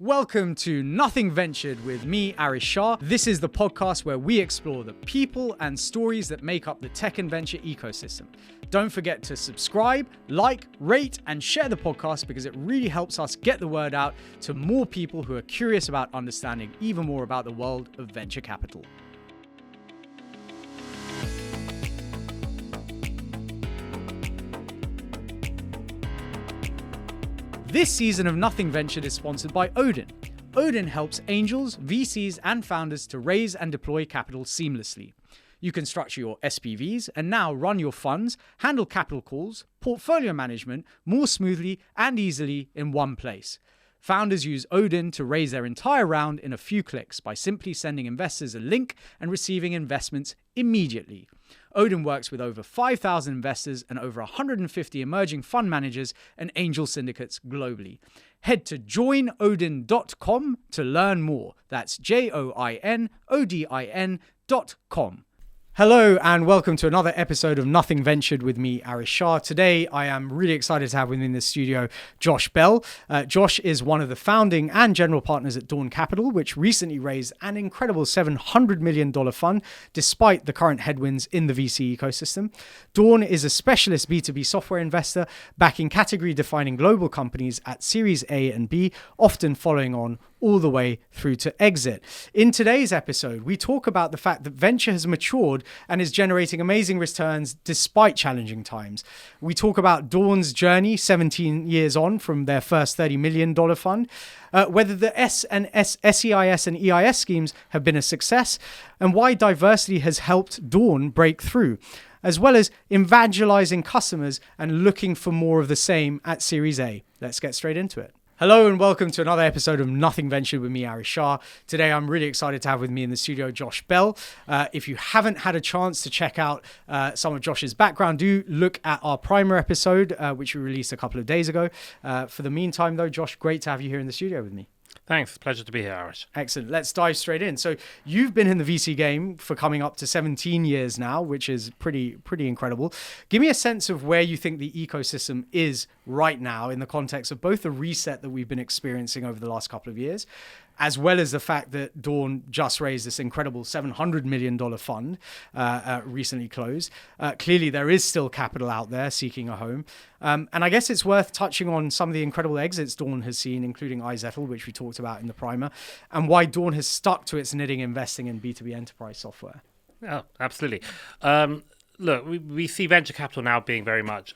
Welcome to Nothing Ventured with me, Arish Shah. This is the podcast where we explore the people and stories that make up the tech and venture ecosystem. Don't forget to subscribe, like, rate, and share the podcast because it really helps us get the word out to more people who are curious about understanding even more about the world of venture capital. This season of Nothing Ventured is sponsored by Odin. Odin helps angels, VCs, and founders to raise and deploy capital seamlessly. You can structure your SPVs and now run your funds, handle capital calls, portfolio management more smoothly and easily in one place. Founders use Odin to raise their entire round in a few clicks by simply sending investors a link and receiving investments immediately. Odin works with over 5,000 investors and over 150 emerging fund managers and angel syndicates globally. Head to joinodin.com to learn more. That's joinodin.com. Hello and welcome to another episode of Nothing Ventured with me, Arish Shah. Today, I am really excited to have with me in the studio Josh Bell. Josh is one of the founding and general partners at Dawn Capital, which recently raised an incredible $700 million fund, despite the current headwinds in the VC ecosystem. Dawn is a specialist B2B software investor, backing category-defining global companies at Series A and B, often following on all the way through to exit. In today's episode, we talk about the fact that venture has matured and is generating amazing returns despite challenging times. We talk about Dawn's journey 17 years on from their first $30 million fund, whether the SEIS and EIS schemes have been a success, and why diversity has helped Dawn break through, as well as evangelizing customers and looking for more of the same at Series A. Let's get straight into it. Hello and welcome to another episode of Nothing Ventured with me, Arish Shah. Today I'm really excited to have with me in the studio Josh Bell. If you haven't had a chance to check out some of Josh's background, do look at our primer episode, which we released a couple of days ago. For the meantime though, Josh, great to have you here in the studio with me. Thanks. Pleasure to be here, Arish. Excellent. Let's dive straight in. So you've been in the VC game for coming up to 17 years now, which is pretty incredible. Give me a sense of where you think the ecosystem is right now in the context of both the reset that we've been experiencing over the last couple of years, as well as the fact that Dawn just raised this incredible $700 million fund, recently closed. Clearly, there is still capital out there seeking a home. And I guess it's worth touching on some of the incredible exits Dawn has seen, including iZettle, which we talked about in the primer, and why Dawn has stuck to its knitting investing in B2B enterprise software. Yeah, absolutely. Look, we see venture capital now being very much,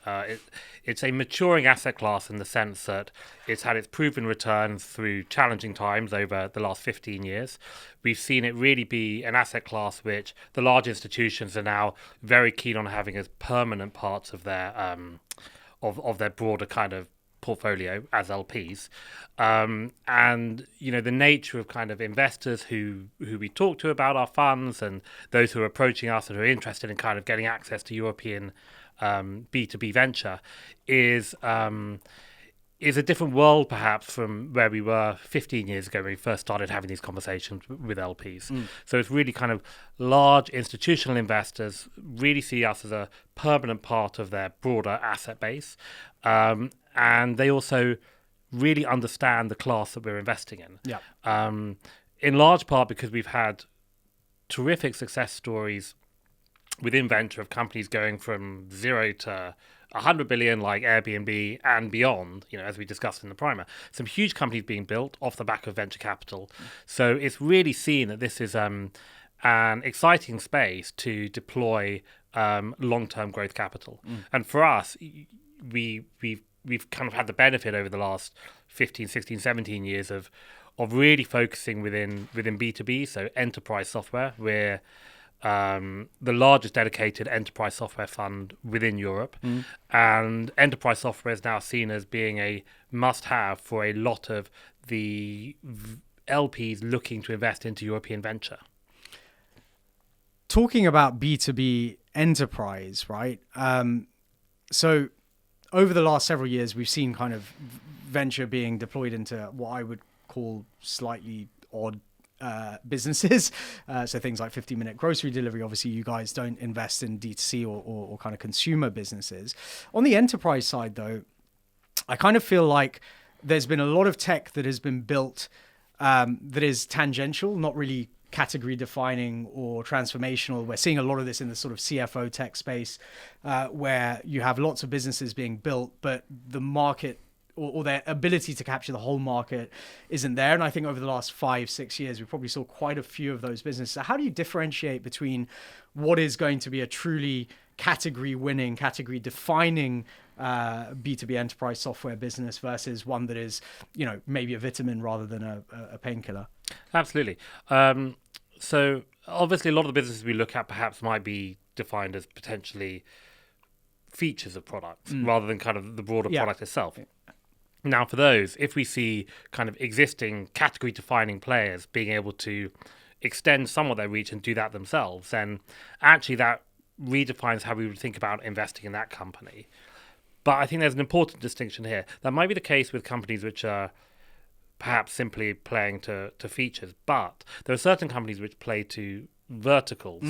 it's a maturing asset class in the sense that it's had its proven returns through challenging times over the last 15 years. We've seen it really be an asset class which the large institutions are now very keen on having as permanent parts of their of their broader kind of portfolio as LPs. And, you know, the nature of kind of investors who we talk to about our funds and those who are approaching us and who are interested in kind of getting access to European B2B venture is a different world perhaps from where we were 15 years ago when we first started having these conversations with LPs. So it's really kind of large institutional investors really see us as a permanent part of their broader asset base. And they also really understand the class that we're investing in. Yeah. In large part because we've had terrific success stories within venture of companies going from 0 to 100 billion like Airbnb and beyond, you know, as we discussed in the primer. Some huge companies being built off the back of venture capital. So it's really seen that this is an exciting space to deploy long-term growth capital. And for us, we've kind of had the benefit over the last 15, 16, 17 years of really focusing within B2B, so enterprise software. We're the largest dedicated enterprise software fund within Europe. And enterprise software is now seen as being a must-have for a lot of the LPs looking to invest into European venture. Talking about B2B enterprise, right? So over the last several years, we've seen kind of venture being deployed into what I would call slightly odd businesses. So things like 50-minute grocery delivery. Obviously, you guys don't invest in D2C or kind of consumer businesses. On the enterprise side, though, I kind of feel like there's been a lot of tech that has been built that is tangential, not really category defining or transformational. We're seeing a lot of this in the sort of CFO tech space, where you have lots of businesses being built, but the market or their ability to capture the whole market isn't there. And I think over the last 5-6 years, we probably saw quite a few of those businesses. So how do you differentiate between what is going to be a truly category winning, category defining B2B enterprise software business versus one that is, maybe a vitamin rather than a painkiller? Absolutely. So obviously a lot of the businesses we look at perhaps might be defined as potentially features of products rather than kind of the broader product itself. Now, for those, if we see kind of existing category defining players being able to extend some of their reach and do that themselves, then actually that redefines how we would think about investing in that company. But I think there's an important distinction here. That might be the case with companies which are perhaps simply playing to features, but there are certain companies which play to verticals,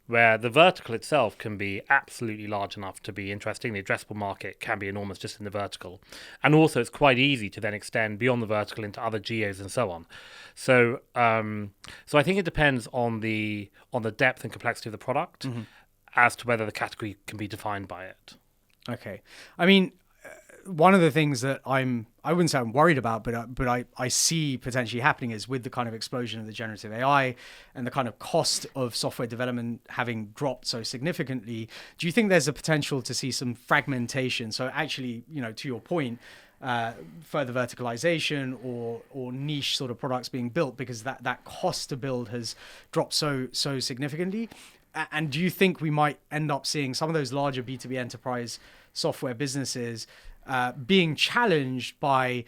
where the vertical itself can be absolutely large enough to be interesting. The addressable market can be enormous just in the vertical. And also it's quite easy to then extend beyond the vertical into other geos and so on. So so I think it depends on the depth and complexity of the product as to whether the category can be defined by it. Okay. I mean, one of the things that I wouldn't say I'm worried about, but I see potentially happening is with the kind of explosion of the generative AI and the kind of cost of software development having dropped so significantly. Do you think there's a potential to see some fragmentation? So actually, to your point, further verticalization or niche sort of products being built because that cost to build has dropped so significantly. And do you think we might end up seeing some of those larger B2B enterprise software businesses being challenged by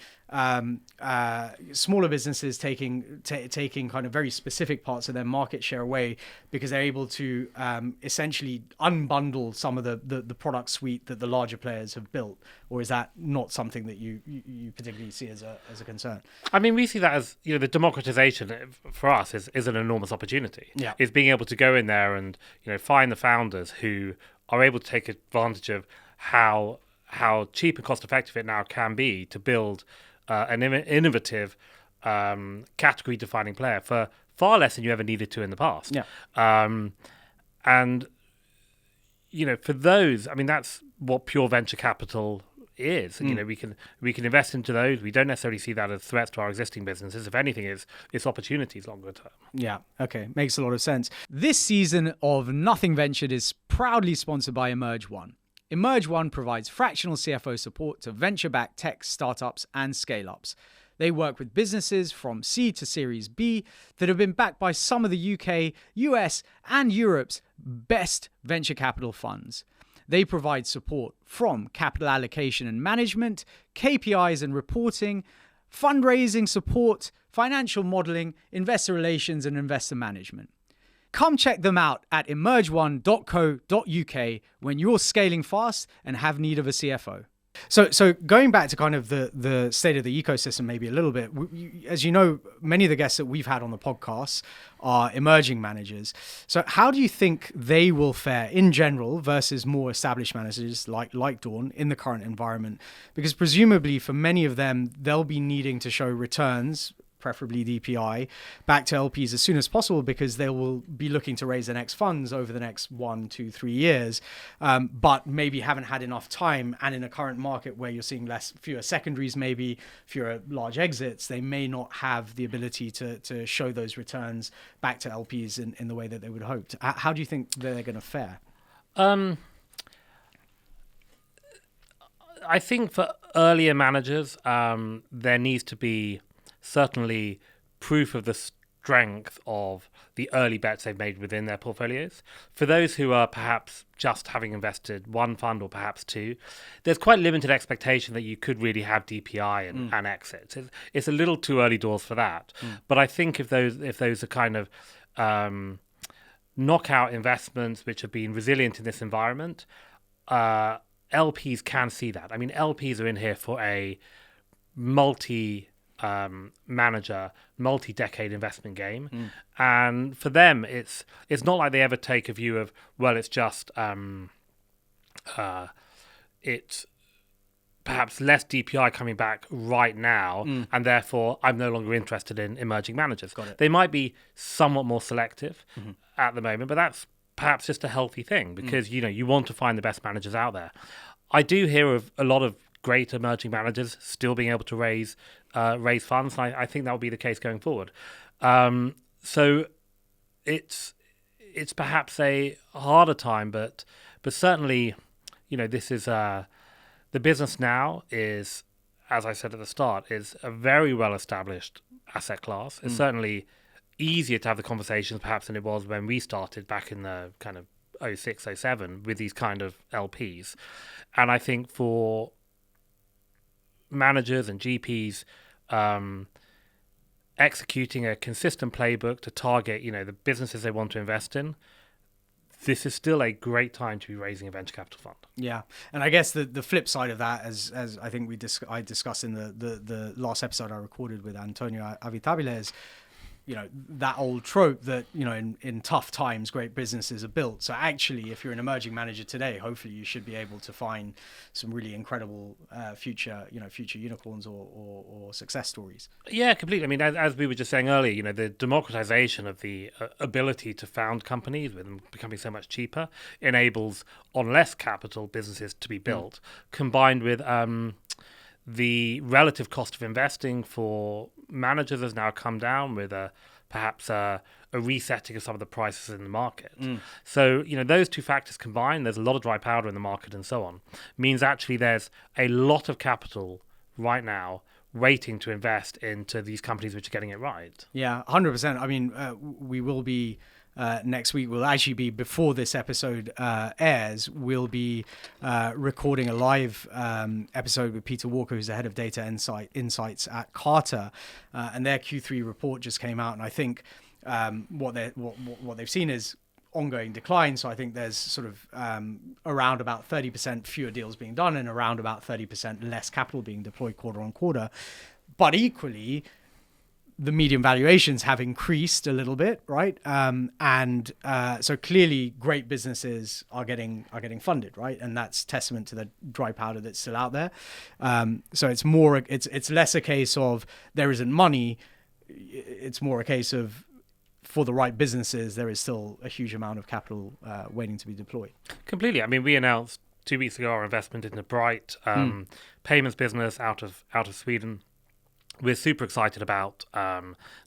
smaller businesses taking kind of very specific parts of their market share away because they're able to essentially unbundle some of the product suite that the larger players have built? Or is that not something that you particularly see as a concern? I mean, we see that as, the democratization for us is an enormous opportunity. Yeah. Is being able to go in there and, find the founders who are able to take advantage of how cheap and cost effective it now can be to build an innovative category defining player for far less than you ever needed to in the past. Yeah. And for those, I mean, that's what pure venture capital is. We can invest into those. We don't necessarily see that as threats to our existing businesses. If anything, it's opportunities longer term. Yeah. Okay. Makes a lot of sense. This season of Nothing Ventured is proudly sponsored by Emerge One. Emerge One provides fractional CFO support to venture-backed tech startups and scale-ups. They work with businesses from C to Series B that have been backed by some of the UK, US, and Europe's best venture capital funds. They provide support from capital allocation and management, KPIs and reporting, fundraising support, financial modeling, investor relations, and investor management. Come check them out at emergeone.co.uk when you're scaling fast and have need of a CFO. So going back to kind of the state of the ecosystem maybe a little bit, as you know, many of the guests that we've had on the podcast are emerging managers. So how do you think they will fare in general versus more established managers like Dawn in the current environment? Because presumably for many of them, they'll be needing to show returns, preferably DPI, back to LPs as soon as possible because they will be looking to raise their next funds over the next 1, 2, 3 years, but maybe haven't had enough time. And in a current market where you're seeing fewer secondaries, maybe fewer large exits, they may not have the ability to show those returns back to LPs in the way that they would hope. How do you think they're going to fare? I think for earlier managers, there needs to be certainly proof of the strength of the early bets they've made within their portfolios. For those who are perhaps just having invested one fund or perhaps two, there's quite limited expectation that you could really have DPI and exits. It's a little too early doors for that. But I think if those are kind of knockout investments which have been resilient in this environment, LPs can see that. I mean, LPs are in here for a manager, multi-decade investment game, and for them it's not like they ever take a view of, well, it's just it's perhaps less DPI coming back right now, and therefore I'm no longer interested in emerging managers. Got it. They might be somewhat more selective at the moment, but that's perhaps just a healthy thing because you want to find the best managers out there. I do hear of a lot of great emerging managers still being able to raise funds, and I think that will be the case going forward. So it's perhaps a harder time, but certainly, this is the business now is, as I said at the start, is a very well established asset class. It's certainly easier to have the conversations perhaps than it was when we started back in the kind of 06, 07 with these kind of LPs. And I think for managers and GPs, executing a consistent playbook to target, the businesses they want to invest in, this is still a great time to be raising a venture capital fund. Yeah, and I guess the flip side of that, as I think I discussed in the last episode I recorded with Antonio Avitabile, is that old trope that in tough times great businesses are built. So actually, if you're an emerging manager today, hopefully you should be able to find some really incredible future unicorns or success stories. Yeah, completely. I mean, as we were just saying earlier, the democratization of the ability to found companies with them becoming so much cheaper enables on less capital businesses to be built, combined with the relative cost of investing for managers has now come down with perhaps a resetting of some of the prices in the market. So, those two factors combined, there's a lot of dry powder in the market and so on, means actually there's a lot of capital right now waiting to invest into these companies which are getting it right. Yeah, 100%. I mean, we will be... next week will actually be before this episode airs. We'll be recording a live episode with Peter Walker, who's the head of data insights at Carter, and their Q3 report just came out. And I think what they've seen is ongoing decline. So I think there's sort of around about 30% fewer deals being done and around about 30% less capital being deployed quarter on quarter. But equally, the median valuations have increased a little bit, right? So clearly great businesses are getting funded, right? And that's testament to the dry powder that's still out there. So it's less a case of there isn't money. It's more a case of for the right businesses, there is still a huge amount of capital waiting to be deployed. Completely. I mean, we announced 2 weeks ago our investment in the Bright payments business out of Sweden. We're super excited about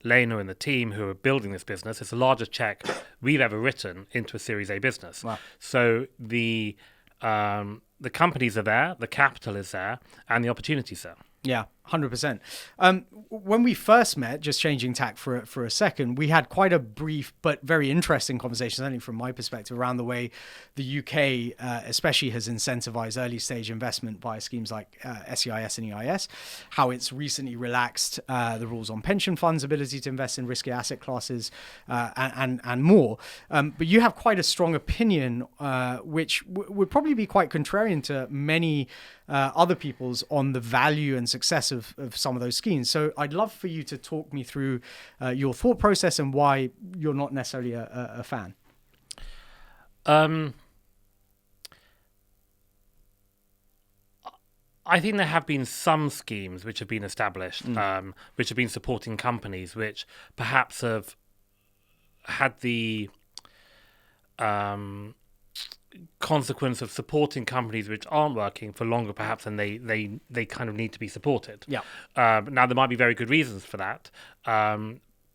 Lena and the team who are building this business. It's the largest check we've ever written into a Series A business. Wow. So the companies are there, the capital is there, and the opportunity's there. Yeah, 100%. When we first met, just changing tack for a second, we had quite a brief but very interesting conversation, certainly from my perspective, around the way the UK especially has incentivized early stage investment via schemes like SEIS and EIS, how it's recently relaxed the rules on pension funds' ability to invest in risky asset classes and more. But you have quite a strong opinion, which would probably be quite contrarian to many other people's on the value and success of some of those schemes. So I'd love for you to talk me through your thought process and why you're not necessarily a fan. I think there have been some schemes which have been established, which have been supporting companies which perhaps have had the consequence of supporting companies which aren't working for longer perhaps than they kind of need to be supported. Yeah. Now there might be very good reasons for that,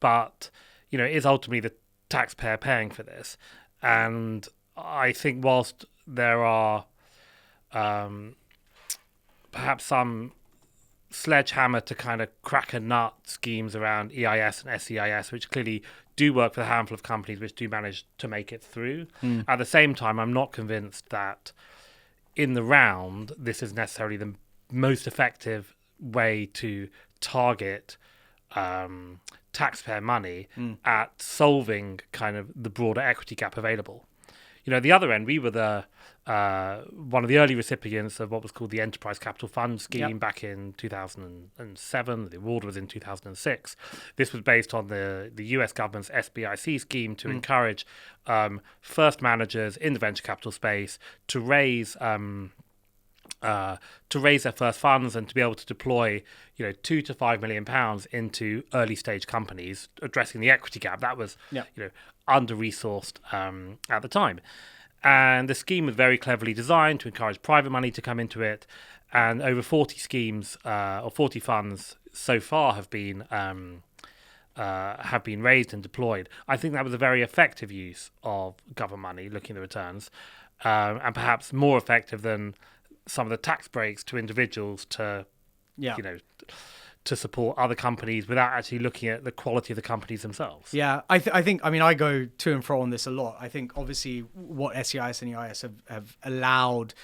but it is ultimately the taxpayer paying for this. And I think whilst there are perhaps some sledgehammer to kind of crack a nut schemes around EIS and SEIS, which clearly do work for a handful of companies which do manage to make it through. At the same time, I'm not convinced that in the round, this is necessarily the most effective way to target taxpayer money at solving kind of the broader equity gap available. At the other end, we were one of the early recipients of what was called the Enterprise Capital Fund scheme back in 2007. The award was in 2006. This was based on the US government's SBIC scheme to encourage first managers in the venture capital space to raise to raise their first funds and to be able to deploy, £2 to £5 million into early stage companies, addressing the equity gap that was, under resourced at the time. And the scheme was very cleverly designed to encourage private money to come into it. And over 40 schemes or 40 funds so far have been raised and deployed. I think that was a very effective use of government money, looking at the returns, and perhaps more effective than some of the tax breaks to individuals to support other companies without actually looking at the quality of the companies themselves. Yeah, I think, I go to and fro on this a lot. I think obviously what SEIS and EIS have allowed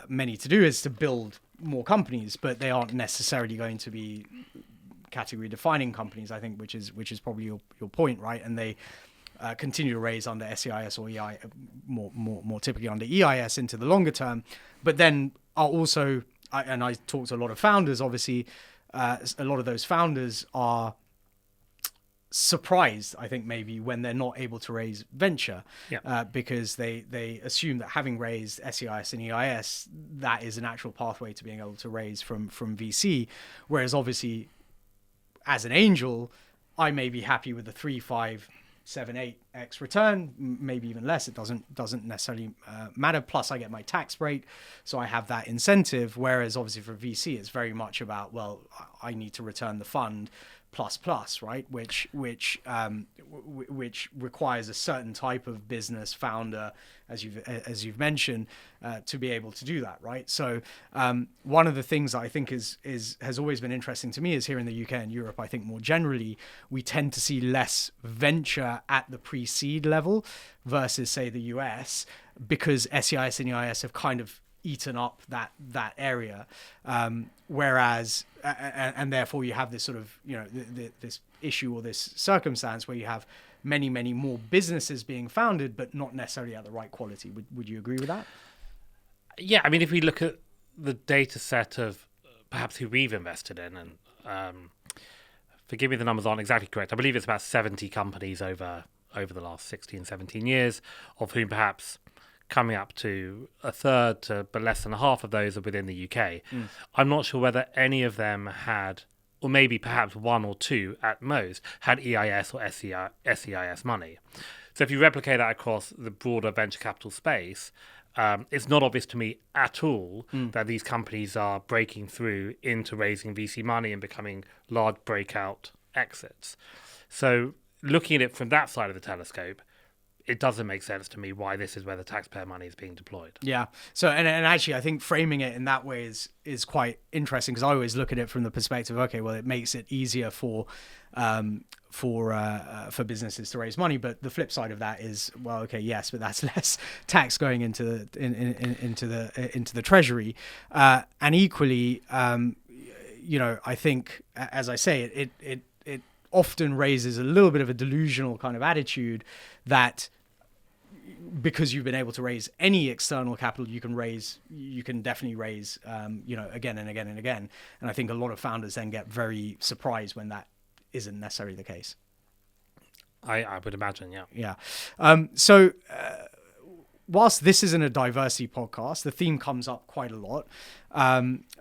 many to do is to build more companies, but they aren't necessarily going to be category defining companies, I think, which is probably your point, right? And they continue to raise under SEIS or EI, more typically under EIS into the longer term, but then are also, I talk to a lot of founders, obviously, a lot of those founders are surprised, I think, maybe when they're not able to raise venture, because they assume that having raised SEIS and EIS, that is an actual pathway to being able to raise from VC, whereas obviously as an angel, I may be happy with the 3, 5, 7, 8x return, maybe even less. It doesn't necessarily matter. Plus, I get my tax break, so I have that incentive. Whereas, obviously, for VC, it's very much about, well, I need to return the fund plus, right? Which requires a certain type of business founder, as you've mentioned, to be able to do that, right? So one of the things that I think has always been interesting to me is here in the UK and Europe, I think more generally, we tend to see less venture at the pre-seed level versus, say, the US, because SEIS and EIS have kind of eaten up that area, whereas and therefore you have this sort of this issue or this circumstance where you have many more businesses being founded but not necessarily at the right quality. Would you agree with that? Yeah, I mean, if we look at the data set of perhaps who we've invested in, and forgive me, the numbers aren't exactly correct, I believe it's about 70 companies over the last 16, 17 years, of whom perhaps coming up to a third to but less than half of those are within the UK. I'm not sure whether any of them had, or maybe perhaps one or two at most, had EIS or SEIS money. So if you replicate that across the broader venture capital space, it's not obvious to me at all that these companies are breaking through into raising VC money and becoming large breakout exits. So looking at it from that side of the telescope, it doesn't make sense to me why this is where the taxpayer money is being deployed. Yeah. So, and actually, I think framing it in that way is quite interesting, because I always look at it from the perspective, okay, well, it makes it easier for businesses to raise money, but the flip side of that is, well, okay, yes, but that's less tax going into the treasury, and equally, I think, as I say, it often raises a little bit of a delusional kind of attitude that because you've been able to raise any external capital, you can definitely raise, again and again and again. And I think a lot of founders then get very surprised when that isn't necessarily the case. I would imagine, yeah. Yeah. So whilst this isn't a diversity podcast, the theme comes up quite a lot,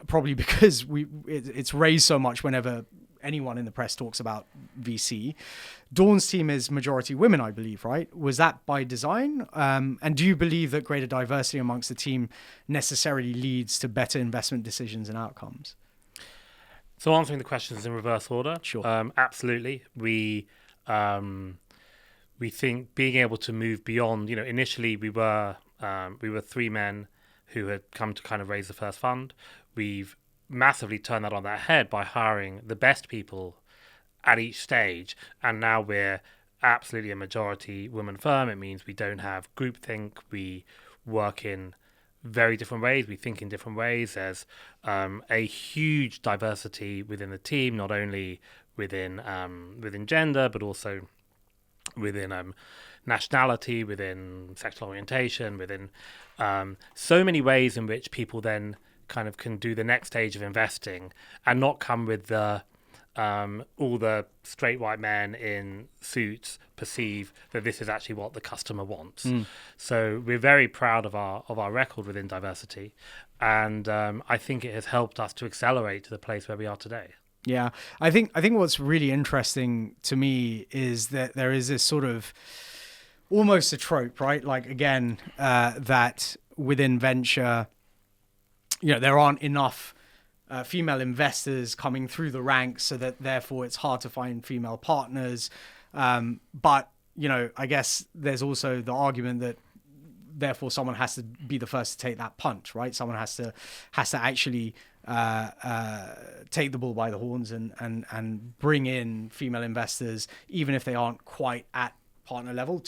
probably because it's raised so much whenever anyone in the press talks about VC. Dawn's team is majority women, I believe, right? Was that by design? And do you believe that greater diversity amongst the team necessarily leads to better investment decisions and outcomes? So answering the questions in reverse order, sure. Absolutely. We think being able to move beyond, initially we were 3 men who had come to kind of raise the first fund. We've massively turned that on their head by hiring the best people at each stage, and now we're absolutely a majority woman firm. It means we don't have groupthink. We work in very different ways. We think in different ways. There's a huge diversity within the team, not only within gender, but also within nationality, within sexual orientation, within so many ways in which people then kind of can do the next stage of investing and not come with the all the straight white men in suits perceive that this is actually what the customer wants. So we're very proud of our record within diversity, and I think it has helped us to accelerate to the place where we are today. Yeah, I think what's really interesting to me is that there is this sort of almost a trope, right? Like again, that within venture, there aren't enough female investors coming through the ranks, so that therefore it's hard to find female partners. But I guess there's also the argument that therefore someone has to be the first to take that punch, right? Someone has to actually take the bull by the horns and bring in female investors, even if they aren't quite at partner level,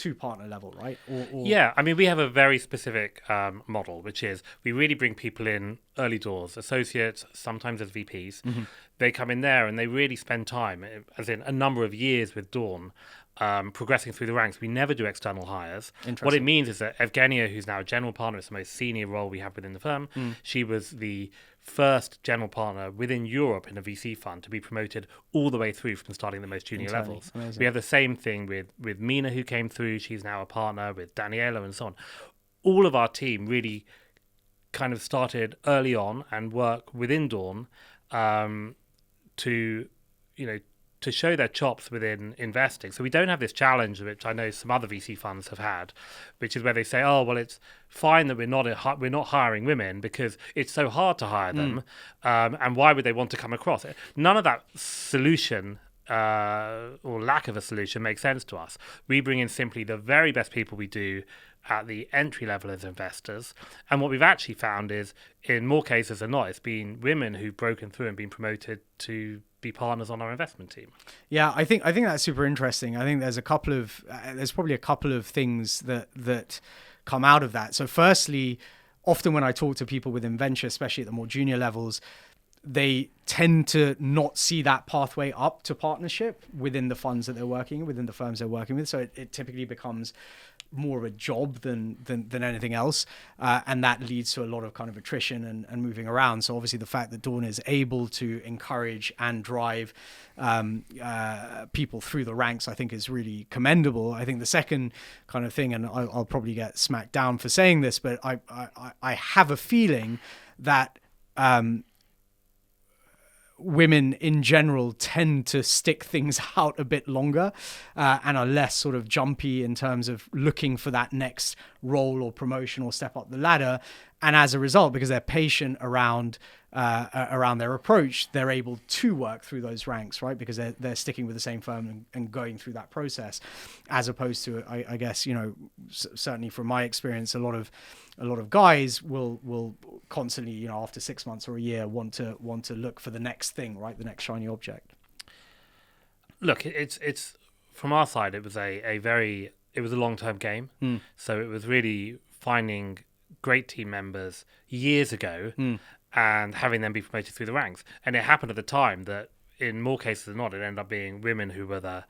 right? Yeah, I mean, we have a very specific model, which is we really bring people in early doors, associates, sometimes as VPs. They come in there and they really spend time, as in a number of years with Dawn, progressing through the ranks. We never do external hires. What it means is that Evgenia, who's now a general partner, it's the most senior role we have within the firm. She was the first general partner within Europe in a VC fund to be promoted all the way through from starting the most junior levels. Amazing. We have the same thing with Mina, who came through. She's now a partner with Daniela and so on. All of our team really kind of started early on and work within Dawn to show their chops within investing. So we don't have this challenge, which I know some other VC funds have had, which is where they say, oh, well, it's fine that we're not hiring women because it's so hard to hire them. And why would they want to come across it? None of that solution or lack of a solution makes sense to us. We bring in simply the very best people we do at the entry level as investors. And what we've actually found is, in more cases than not, it's been women who've broken through and been promoted to be partners on our investment team. Yeah, I think that's super interesting. I think there's probably a couple of things that come out of that. So firstly, often when I talk to people within venture, especially at the more junior levels, they tend to not see that pathway up to partnership within the funds that they're working in, within the firms they're working with. So it typically becomes more of a job than anything else. And that leads to a lot of kind of attrition and moving around. So obviously the fact that Dawn is able to encourage and drive people through the ranks, I think is really commendable. I think the second kind of thing, and I'll probably get smacked down for saying this, but I have a feeling that women in general tend to stick things out a bit longer and are less sort of jumpy in terms of looking for that next role or promotion or step up the ladder. And as a result, because they're patient around their approach, they're able to work through those ranks, right? Because they're sticking with the same firm and going through that process, as opposed to, I guess, certainly from my experience, a lot of guys will constantly, after 6 months or a year, want to look for the next thing, right? The next shiny object. Look, it's from our side, it was a long-term game. So it was really finding great team members years ago and having them be promoted through the ranks. And it happened at the time that in more cases than not, it ended up being women who were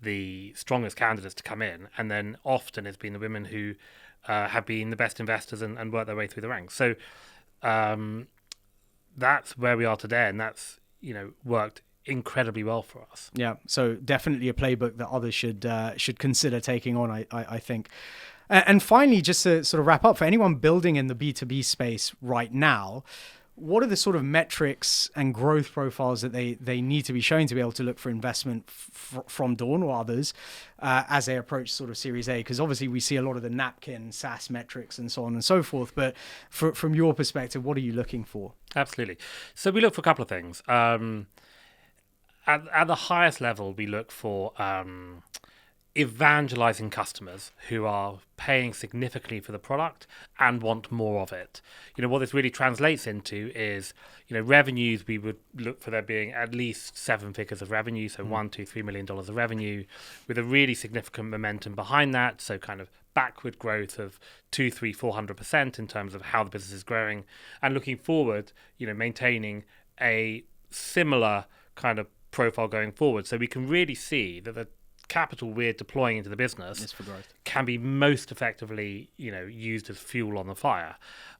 the strongest candidates to come in. And then often it's been the women who have been the best investors and worked their way through the ranks. So that's where we are today. And that's, worked incredibly well for us. Yeah. So definitely a playbook that others should consider taking on, I think. And finally, just to sort of wrap up, for anyone building in the B2B space right now, what are the sort of metrics and growth profiles that they need to be showing to be able to look for investment from Dawn or others as they approach sort of Series A? Because obviously we see a lot of the napkin SaaS metrics and so on and so forth. But from your perspective, what are you looking for? Absolutely. So we look for a couple of things. At the highest level, we look for evangelizing customers who are paying significantly for the product and want more of it. What this really translates into is, revenues. We would look for there being at least 7 figures of revenue, so $1, $2, $3 million of revenue, with a really significant momentum behind that. So kind of backward growth of 2, 3, 400% in terms of how the business is growing, and looking forward, maintaining a similar kind of profile going forward. So we can really see that the capital we're deploying into the business can be most effectively, used as fuel on the fire.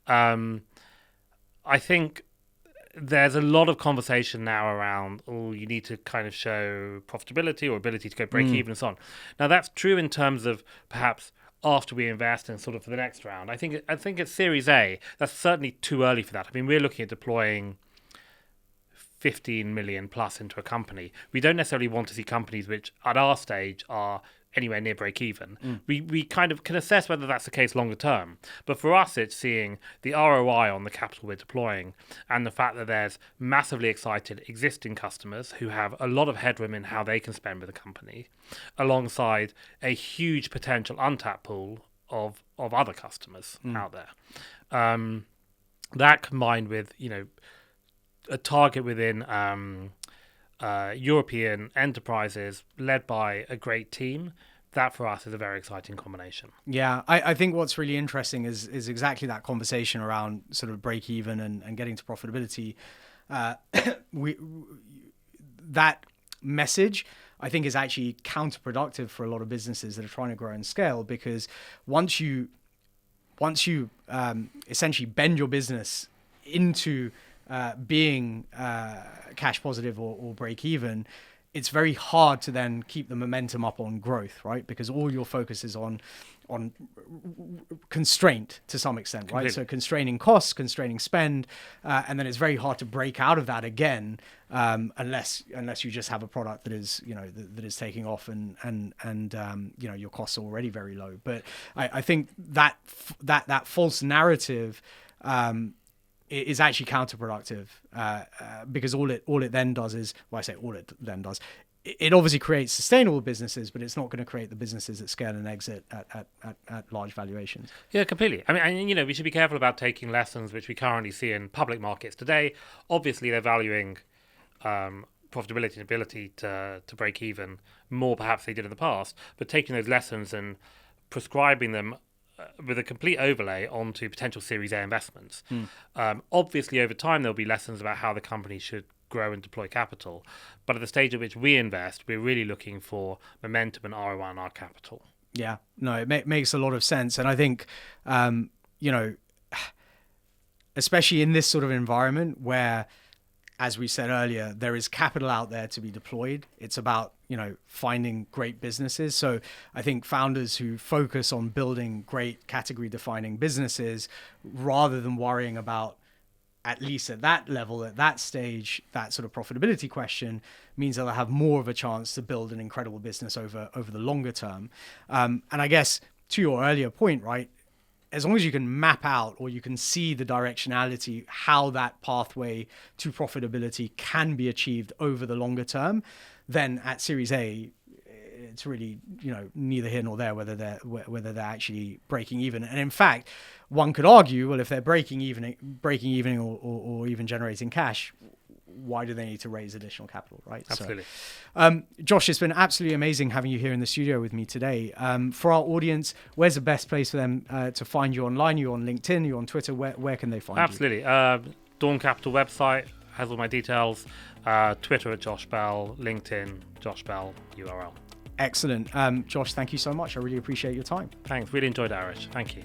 I think there's a lot of conversation now around, you need to kind of show profitability or ability to go break even and so on. Now, that's true in terms of perhaps after we invest and sort of for the next round. I think it's Series A. That's certainly too early for that. I mean, we're looking at deploying 15 million plus into a company. We don't necessarily want to see companies which at our stage are anywhere near break even. We kind of can assess whether that's the case longer term. But for us, it's seeing the ROI on the capital we're deploying and the fact that there's massively excited existing customers who have a lot of headroom in how they can spend with the company, alongside a huge potential untapped pool of other customers out there. That combined with, a target within European enterprises led by a great team, that for us is a very exciting combination. Yeah, I think what's really interesting is exactly that conversation around sort of break even and getting to profitability. That message, I think, is actually counterproductive for a lot of businesses that are trying to grow and scale, because once you essentially bend your business into being cash positive or break even, it's very hard to then keep the momentum up on growth, right? Because all your focus is on constraint to some extent, right? Completely. So constraining costs, constraining spend, and then it's very hard to break out of that again, unless you just have a product that is that is taking off and your costs are already very low. But I think that false narrative is actually counterproductive, because all it then does is, well, I say all it then does, it obviously creates sustainable businesses, but it's not going to create the businesses that scale and exit at large valuations. Yeah, completely. I mean, we should be careful about taking lessons which we currently see in public markets today. Obviously, they're valuing profitability and ability to break even more perhaps they did in the past, but taking those lessons and prescribing them with a complete overlay onto potential Series A investments. Obviously, over time, there'll be lessons about how the company should grow and deploy capital. But at the stage at which we invest, we're really looking for momentum and ROI on our capital. Yeah, no, it makes a lot of sense. And I think, especially in this sort of environment where, as we said earlier, there is capital out there to be deployed. It's about, finding great businesses. So I think founders who focus on building great category defining businesses, rather than worrying about, at least at that level, at that stage, that sort of profitability question, means that they'll have more of a chance to build an incredible business over the longer term. And I guess to your earlier point, right, as long as you can map out, or you can see the directionality, how that pathway to profitability can be achieved over the longer term, then at Series A, it's really, neither here nor there whether they're actually breaking even. And in fact, one could argue, well, if they're breaking even or even generating cash, why do they need to raise additional capital, right? Absolutely. So, Josh, it's been absolutely amazing having you here in the studio with me today. For our audience, where's the best place for them to find you online? You're on LinkedIn, you're on Twitter. Where can they find you? Absolutely. Dawn Capital website has all my details. Twitter at Josh Bell, LinkedIn, Josh Bell URL. Excellent. Josh, thank you so much. I really appreciate your time. Thanks. Really enjoyed it, Arish. Thank you.